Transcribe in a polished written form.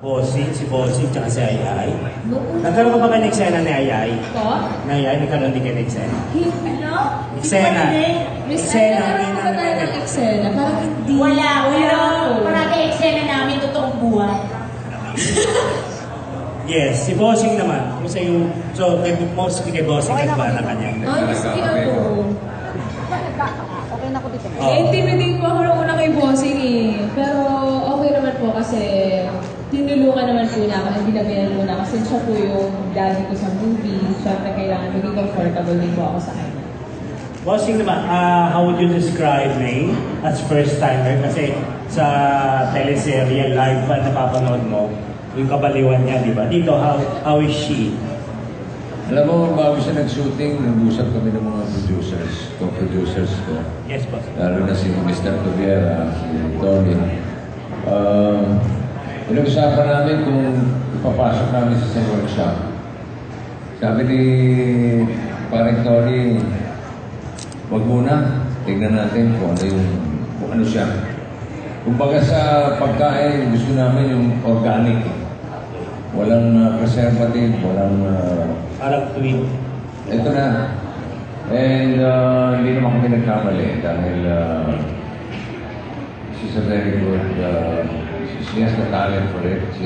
Si Bossing, tsaka si Ayay. Noong Nagkaroon ka ba kayo ng eksena ni Ayay? ko? Na Ayay, nagkaroon din kayo ng eksena? Ano? Eksena. Miss Eksena. Anna, ba tayo ng eksena? Parang hindi. Wala, pero po. marami eksena namin totoong buhay. Yes, si Bossing naman. Kung sa yung, so, mostly kay Bossing ka ba na kanya? Honestly ako. Okay na ako dito. Oo. Na-intimidate po ako nung una kay Bossing eh. Pero okay naman po kasi tinulungan naman po niya ako. Hindi na pinaluna kasi siya po yung daddy ko sa movie. Siyempre kailangan maging comfortable din po ako sa kanya. Bossing naman, how would you describe May as first timer? Kasi sa teleserye, live pa napapanood mo, yung kabaliwan niya, di ba? Dito, how is she? Alam mo, bago siya nag-shooting, nag-usap kami ng mga producers, co-producers ko. Yes, boss. Lalo na si Mr. Tobiera, si Tony. Pinag-usapan namin kung ipapasok namin sa isang workshop. Sabi ni parang Tony, wag muna, tignan natin kung ano siya. Kumbaga sa pagkain, gusto namin yung organic. Walang preservative, walang... Parang tweet. Ito na. And hindi naman kami nagkamali dahil she's a very good, she has the talent for it.